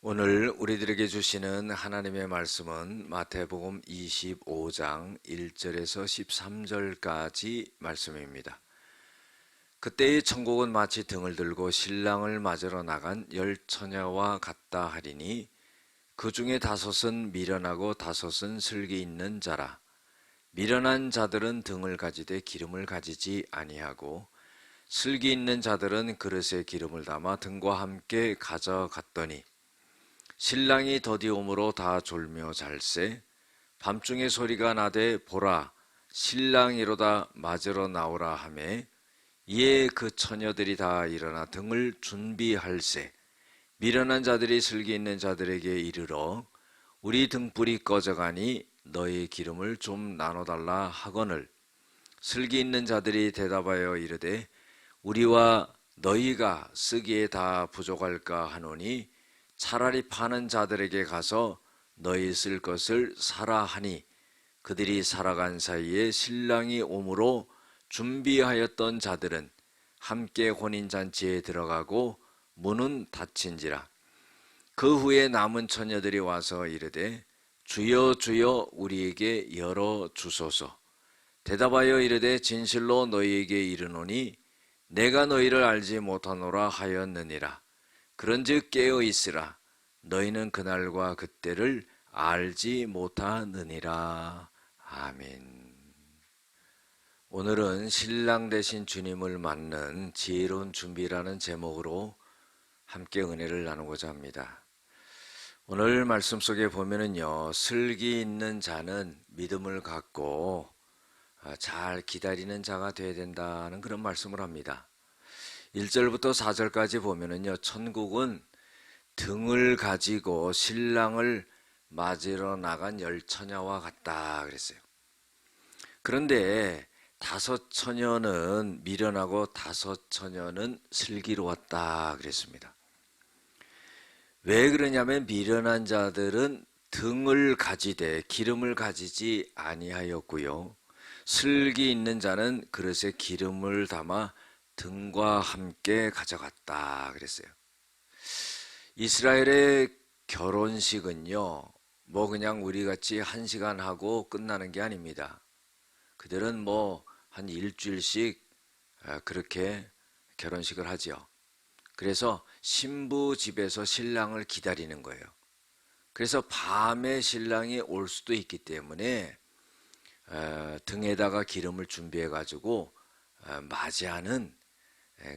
오늘 우리들에게 주시는 하나님의 말씀은 마태복음 25장 1절에서 13절까지 말씀입니다. 그때의 천국은 마치 등을 들고 신랑을 맞으러 나간 열 처녀와 같다 하리니 그 중에 다섯은 미련하고 다섯은 슬기 있는 자라. 미련한 자들은 등을 가지되 기름을 가지지 아니하고 슬기 있는 자들은 그릇에 기름을 담아 등과 함께 가져갔더니 신랑이 더디옴으로 다 졸며 잘세 밤중에 소리가 나되 보라 신랑이로다 맞으러 나오라 하매 이에 그 처녀들이 다 일어나 등을 준비할세 미련한 자들이 슬기 있는 자들에게 이르러 우리 등불이 꺼져가니 너희 기름을 좀 나눠달라 하거늘 슬기 있는 자들이 대답하여 이르되 우리와 너희가 쓰기에 다 부족할까 하노니 차라리 파는 자들에게 가서 너희 쓸 것을 사라 하니 그들이 살아간 사이에 신랑이 오므로 준비하였던 자들은 함께 혼인잔치에 들어가고 문은 닫힌지라. 그 후에 남은 처녀들이 와서 이르되 주여 주여 우리에게 열어 주소서. 대답하여 이르되 진실로 너희에게 이르노니 내가 너희를 알지 못하노라 하였느니라. 그런즉 깨어 있으라. 너희는 그날과 그때를 알지 못하느니라. 아멘. 오늘은 신랑 되신 주님을 맞는 지혜로운 준비라는 제목으로 함께 은혜를 나누고자 합니다. 오늘 말씀 속에 보면은요, 슬기 있는 자는 믿음을 갖고 잘 기다리는 자가 되어야 된다는 그런 말씀을 합니다. 1절부터 4절까지 보면은요, 천국은 등을 가지고 신랑을 맞으러 나간 열 처녀와 같다 그랬어요. 그런데 다섯 처녀는 미련하고 다섯 처녀는 슬기로웠다 그랬습니다. 왜 그러냐면 미련한 자들은 등을 가지되 기름을 가지지 아니하였고요. 슬기 있는 자는 그릇에 기름을 담아 등과 함께 가져갔다 그랬어요. 이스라엘의 결혼식은요, 뭐 그냥 우리같이 1시간 하고 끝나는 게 아닙니다. 그들은 뭐 한 일주일씩 그렇게 결혼식을 하죠. 그래서 신부 집에서 신랑을 기다리는 거예요. 그래서 밤에 신랑이 올 수도 있기 때문에 등에다가 기름을 준비해 가지고 맞이하는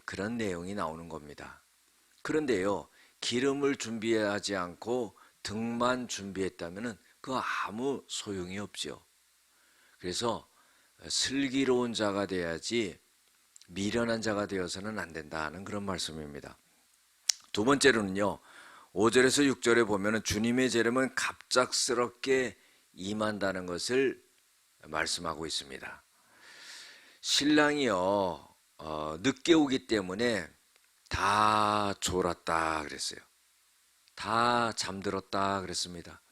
그런 내용이 나오는 겁니다. 그런데요, 기름을 준비하지 않고 등만 준비했다면 그거 아무 소용이 없죠. 그래서 슬기로운 자가 돼야지 미련한 자가 되어서는 안 된다는 그런 말씀입니다. 두 번째로는요, 5절에서 6절에 보면 주님의 재림은 갑작스럽게 임한다는 것을 말씀하고 있습니다. 신랑이요, 늦게 오기 때문에 다 졸았다 그랬어요. 다 잠들었다 그랬습니다.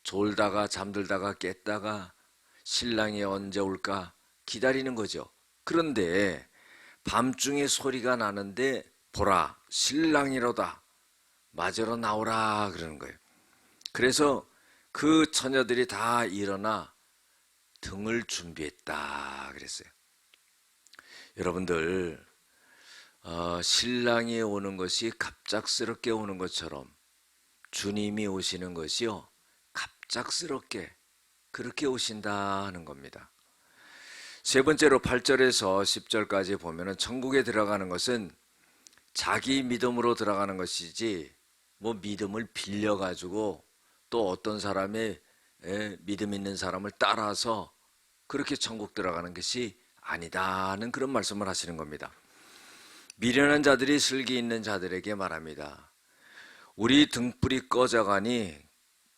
졸다가 잠들다가 깼다가 신랑이 언제 올까 기다리는 거죠. 그런데 밤중에 소리가 나는데 보라 신랑이로다 맞으러 나오라 그러는 거예요. 그래서 그 처녀들이 다 일어나 등을 준비했다 그랬어요. 여러분들 신랑이 오는 것이 갑작스럽게 오는 것처럼 주님이 오시는 것이요 갑작스럽게 그렇게 오신다는 겁니다. 세 번째로 8절에서 10절까지 보면은 천국에 들어가는 것은 자기 믿음으로 들어가는 것이지 뭐 믿음을 빌려 가지고 또 어떤 사람의 믿음 있는 사람을 따라서 그렇게 천국 들어가는 것이 아니다는 그런 말씀을 하시는 겁니다. 미련한 자들이 슬기 있는 자들에게 말합니다. 우리 등불이 꺼져가니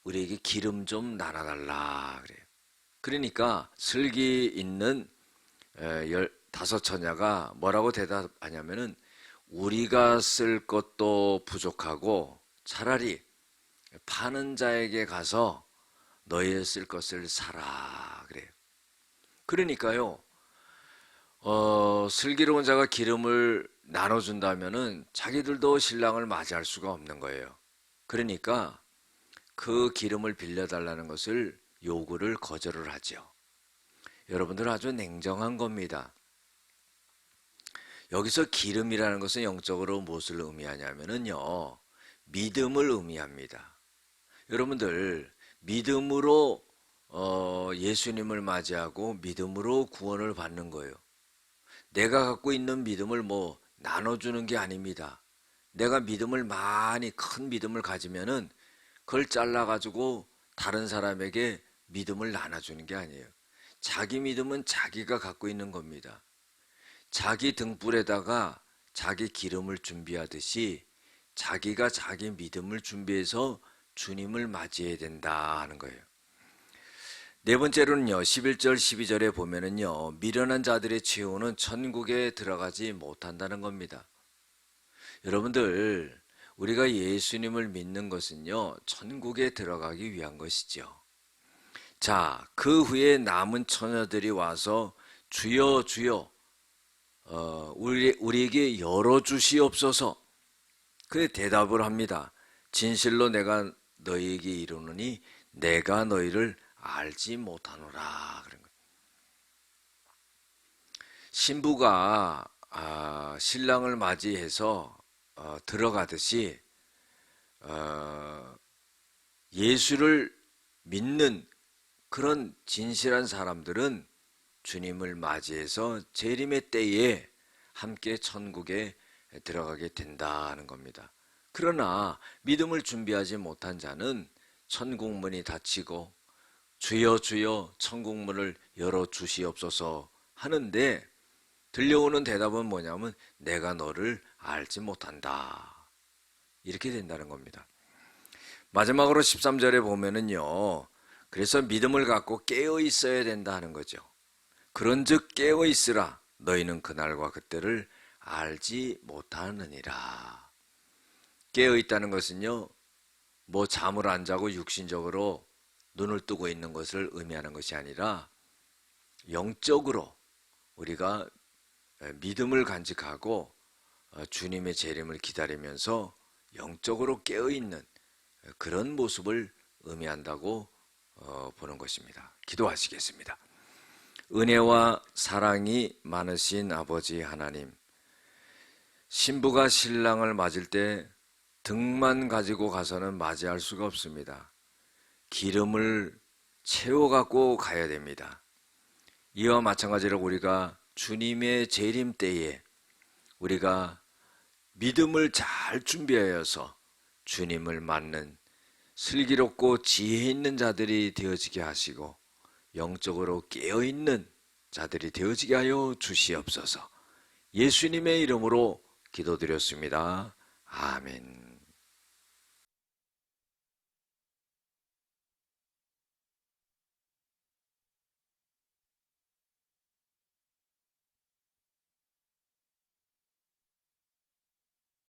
우리에게 기름 좀 나눠달라 그래요. 그러니까 슬기 있는 15처녀가 뭐라고 대답하냐면은 우리가 쓸 것도 부족하고 차라리 파는 자에게 가서 너희 쓸 것을 사라 그래요. 그러니까요, 슬기로운 자가 기름을 나눠준다면은 자기들도 신랑을 맞이할 수가 없는 거예요. 그러니까 그 기름을 빌려달라는 것을 요구를 거절을 하죠. 여러분들 아주 냉정한 겁니다. 여기서 기름이라는 것은 영적으로 무엇을 의미하냐면요, 믿음을 의미합니다. 여러분들 믿음으로 예수님을 맞이하고 믿음으로 구원을 받는 거예요. 내가 갖고 있는 믿음을 뭐 나눠주는 게 아닙니다. 내가 믿음을 많이 큰 믿음을 가지면은 그걸 잘라가지고 다른 사람에게 믿음을 나눠주는 게 아니에요. 자기 믿음은 자기가 갖고 있는 겁니다. 자기 등불에다가 자기 기름을 준비하듯이 자기가 자기 믿음을 준비해서 주님을 맞이해야 된다 하는 거예요. 네 번째로는요, 11절 12절에 보면은요, 미련한 자들의 최후는 천국에 들어가지 못한다는 겁니다. 여러분들, 우리가 예수님을 믿는 것은요, 천국에 들어가기 위한 것이죠. 자, 그 후에 남은 처녀들이 와서 주여 주여 우리에게 열어주시옵소서. 그에 대답을 합니다. 진실로 내가 너희에게 이르노니 내가 너희를 알지 못하노라. 그런 거예요. 신부가 신랑을 맞이해서 들어가듯이 예수를 믿는 그런 진실한 사람들은 주님을 맞이해서 재림의 때에 함께 천국에 들어가게 된다는 겁니다. 그러나 믿음을 준비하지 못한 자는 천국문이 닫히고 주여 주여 천국문을 열어주시옵소서 하는데 들려오는 대답은 뭐냐면 내가 너를 알지 못한다. 이렇게 된다는 겁니다. 마지막으로 13절에 보면은요, 그래서 믿음을 갖고 깨어 있어야 된다 하는 거죠. 그런즉 깨어 있으라 너희는 그날과 그때를 알지 못하느니라. 깨어 있다는 것은요, 뭐 잠을 안 자고 육신적으로 눈을 뜨고 있는 것을 의미하는 것이 아니라 영적으로 우리가 믿음을 간직하고 주님의 재림을 기다리면서 영적으로 깨어 있는 그런 모습을 의미한다고 보는 것입니다. 기도하시겠습니다. 은혜와 사랑이 많으신 아버지 하나님, 신부가 신랑을 맞을 때 등만 가지고 가서는 맞이할 수가 없습니다. 기름을 채워 갖고 가야 됩니다. 이와 마찬가지로 우리가 주님의 재림 때에 우리가 믿음을 잘 준비하여서 주님을 맞는 슬기롭고 지혜 있는 자들이 되어지게 하시고 영적으로 깨어있는 자들이 되어지게 하여 주시옵소서. 예수님의 이름으로 기도드렸습니다. 아멘.